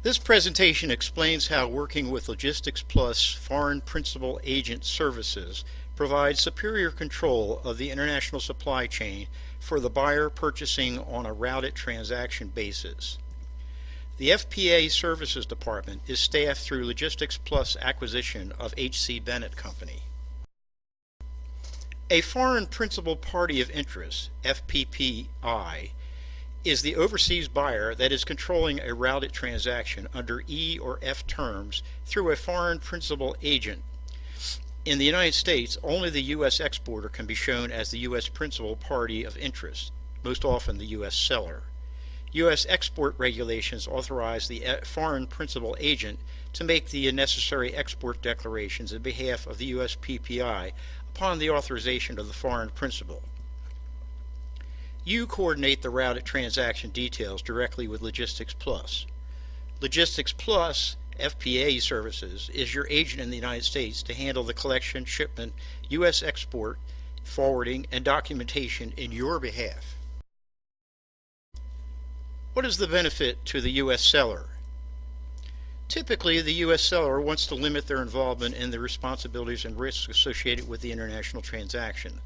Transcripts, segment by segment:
This presentation explains how working with Logistics Plus Foreign Principal Agent Services provides superior control of the international supply chain for the buyer purchasing on a routed transaction basis. The FPA Services Department is staffed through Logistics Plus acquisition of H.C. Bennett Company. A Foreign Principal Party of Interest, FPPI, is the overseas buyer that is controlling a routed transaction under E or F terms through a foreign principal agent. In the United States, only the U.S. exporter can be shown as the U.S. principal party of interest, most often the U.S. seller. U.S. export regulations authorize the foreign principal agent to make the necessary export declarations on behalf of the U.S. PPI upon the authorization of the foreign principal. You coordinate the routed transaction details directly with Logistics Plus. Logistics Plus FPA Services is your agent in the United States to handle the collection, shipment, U.S. export, forwarding, and documentation in your behalf. What is the benefit to the U.S. seller? Typically, the U.S. seller wants to limit their involvement in the responsibilities and risks associated with the international transaction.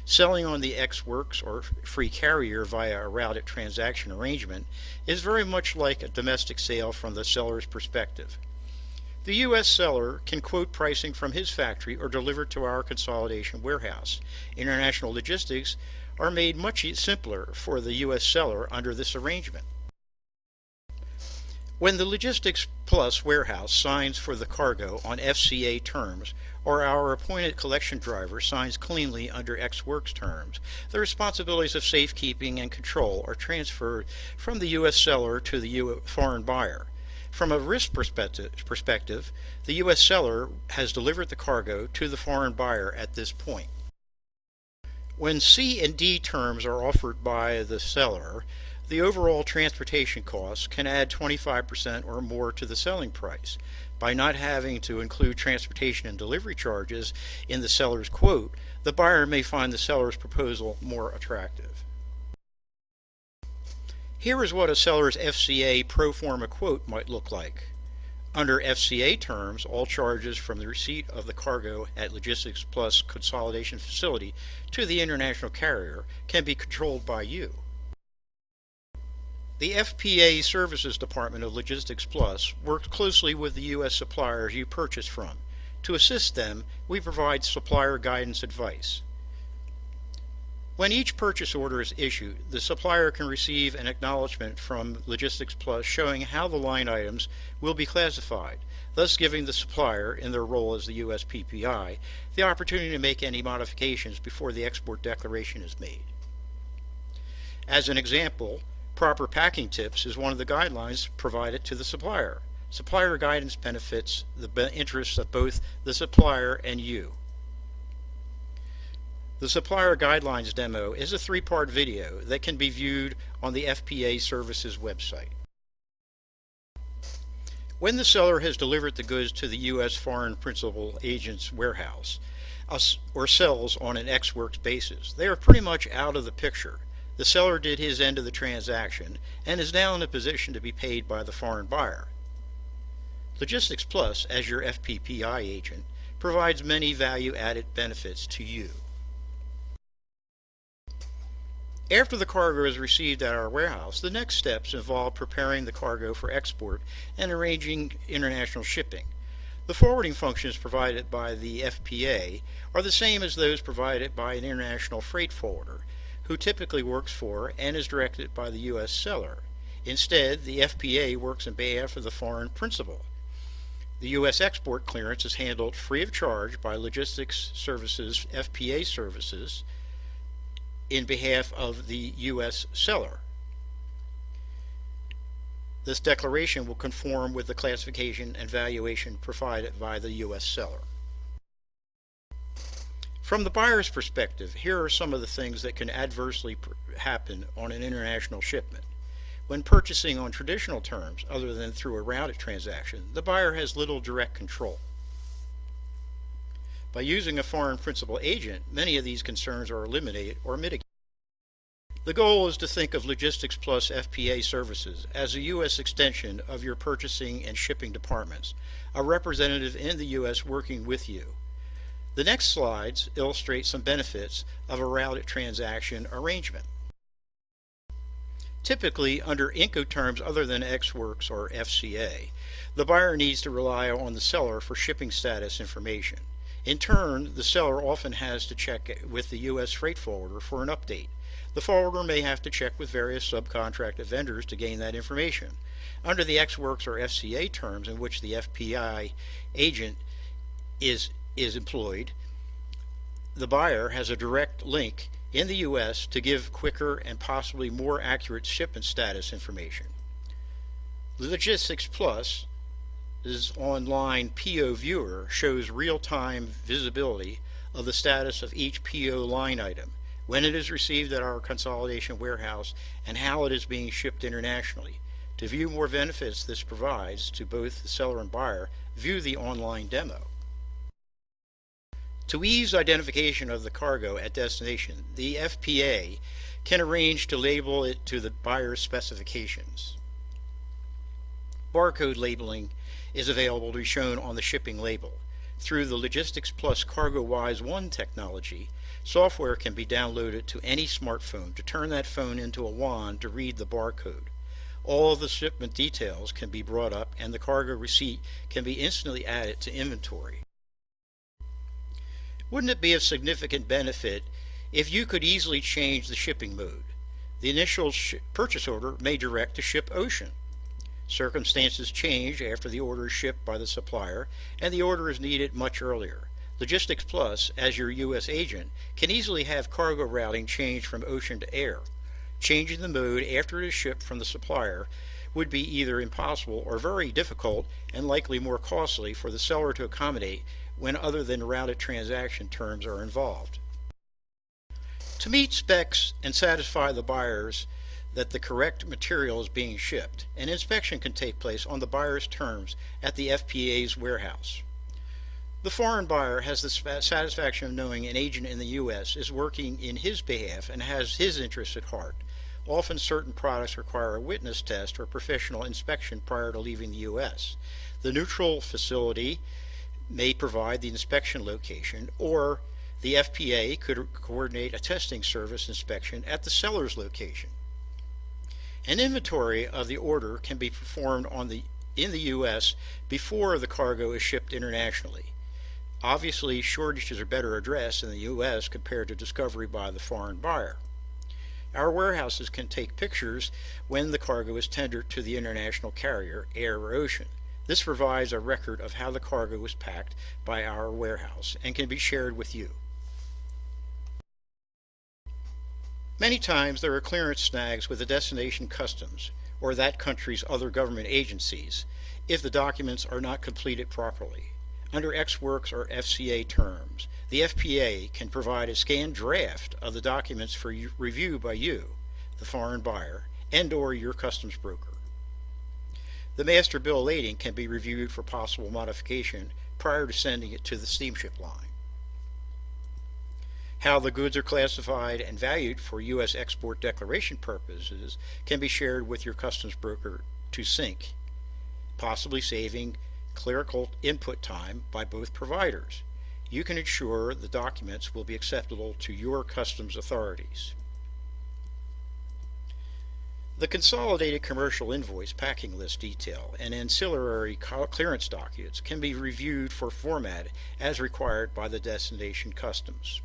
Selling on the ex-works or free carrier via a routed transaction arrangement is very much like a domestic sale from the seller's perspective. The U.S. seller can quote pricing from his factory or deliver to our consolidation warehouse. International logistics are made much simpler for the U.S. seller under this arrangement. When the Logistics Plus warehouse signs for the cargo on FCA terms, or our appointed collection driver signs cleanly under ex-works terms, the responsibilities of safekeeping and control are transferred from the U.S. seller to the foreign buyer. From a risk perspective, the U.S. seller has delivered the cargo to the foreign buyer at this point. When C and D terms are offered by the seller, the overall transportation costs can add 25% or more to the selling price. By not having to include transportation and delivery charges in the seller's quote, the buyer may find the seller's proposal more attractive. Here is what a seller's FCA pro forma quote might look like. Under FCA terms, all charges from the receipt of the cargo at Logistics Plus consolidation facility to the international carrier can be controlled by you. The FPA Services Department of Logistics Plus works closely with the U.S. suppliers you purchase from. To assist them, we provide supplier guidance advice. When each purchase order is issued, the supplier can receive an acknowledgement from Logistics Plus showing how the line items will be classified, thus giving the supplier, in their role as the U.S. PPI, the opportunity to make any modifications before the export declaration is made. As an example, proper packing tips is one of the guidelines provided to the supplier. Supplier guidance benefits the interests of both the supplier and you. The Supplier Guidelines demo is a 3-part video that can be viewed on the FPA Services website. When the seller has delivered the goods to the U.S. foreign principal agent's warehouse or sells on an ex-works basis, they are pretty much out of the picture. The seller did his end of the transaction and is now in a position to be paid by the foreign buyer. Logistics Plus, as your FPPI agent, provides many value-added benefits to you. After the cargo is received at our warehouse, the next steps involve preparing the cargo for export and arranging international shipping. The forwarding functions provided by the FPA are the same as those provided by an international freight forwarder, who typically works for and is directed by the U.S. seller. Instead, the FPA works on behalf of the foreign principal. The U.S. export clearance is handled free of charge by Logistics Services FPA Services in behalf of the U.S. seller. This declaration will conform with the classification and valuation provided by the U.S. seller. From the buyer's perspective, here are some of the things that can adversely happen on an international shipment. When purchasing on traditional terms, other than through a routed transaction, the buyer has little direct control. By using a foreign principal agent, many of these concerns are eliminated or mitigated. The goal is to think of Logistics Plus FPA Services as a U.S. extension of your purchasing and shipping departments, a representative in the U.S. working with you. The next slides illustrate some benefits of a routed transaction arrangement. Typically, under Incoterms other than Ex Works or FCA, the buyer needs to rely on the seller for shipping status information. In turn, the seller often has to check with the U.S. freight forwarder for an update. The forwarder may have to check with various subcontracted vendors to gain that information. Under the Ex Works or FCA terms in which the FPI agent is employed, the buyer has a direct link in the U.S. to give quicker and possibly more accurate shipment status information. Logistics Plus' online PO viewer shows real-time visibility of the status of each PO line item, when it is received at our consolidation warehouse, and how it is being shipped internationally. To view more benefits this provides to both the seller and buyer, view the online demo. To ease identification of the cargo at destination, the FPA can arrange to label it to the buyer's specifications. Barcode labeling is available to be shown on the shipping label. Through the Logistics Plus CargoWise One technology, software can be downloaded to any smartphone to turn that phone into a wand to read the barcode. All of the shipment details can be brought up and the cargo receipt can be instantly added to inventory. Wouldn't it be of significant benefit if you could easily change the shipping mode? The initial purchase order may direct to ship ocean. Circumstances change after the order is shipped by the supplier and the order is needed much earlier. Logistics Plus, as your U.S. agent, can easily have cargo routing changed from ocean to air. Changing the mode after it is shipped from the supplier would be either impossible or very difficult and likely more costly for the seller to accommodate when other than routed transaction terms are involved. To meet specs and satisfy the buyers that the correct material is being shipped, an inspection can take place on the buyer's terms at the FPA's warehouse. The foreign buyer has the satisfaction of knowing an agent in the U.S. is working in his behalf and has his interests at heart. Often certain products require a witness test or professional inspection prior to leaving the U.S. The neutral facility may provide the inspection location, or the FPA could coordinate a testing service inspection at the seller's location. An inventory of the order can be performed in the U.S. before the cargo is shipped internationally. Obviously, shortages are better addressed in the U.S. compared to discovery by the foreign buyer. Our warehouses can take pictures when the cargo is tendered to the international carrier, air or ocean. This provides a record of how the cargo was packed by our warehouse and can be shared with you. Many times there are clearance snags with the destination customs or that country's other government agencies if the documents are not completed properly. Under Ex Works or FCA terms, the FPA can provide a scanned draft of the documents for review by you, the foreign buyer, and/or your customs broker. The master bill of lading can be reviewed for possible modification prior to sending it to the steamship line. How the goods are classified and valued for U.S. export declaration purposes can be shared with your customs broker to sync, possibly saving clerical input time by both providers. You can ensure the documents will be acceptable to your customs authorities. The consolidated commercial invoice packing list detail and ancillary clearance documents can be reviewed for format as required by the destination customs.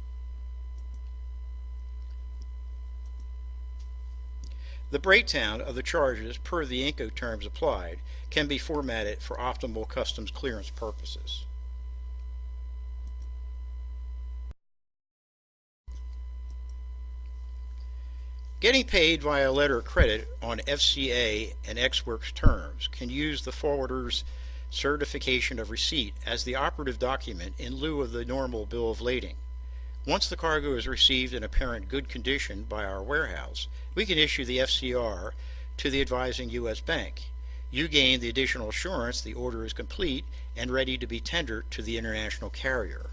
The breakdown of the charges per the Incoterms applied can be formatted for optimal customs clearance purposes. Getting paid via letter of credit on FCA and Ex Works terms can use the forwarder's certification of receipt as the operative document in lieu of the normal bill of lading. Once the cargo is received in apparent good condition by our warehouse, we can issue the FCR to the advising U.S. bank. You gain the additional assurance the order is complete and ready to be tendered to the international carrier.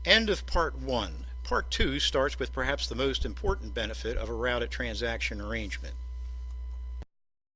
End of Part 1. Part 2 starts with perhaps the most important benefit of a routed transaction arrangement.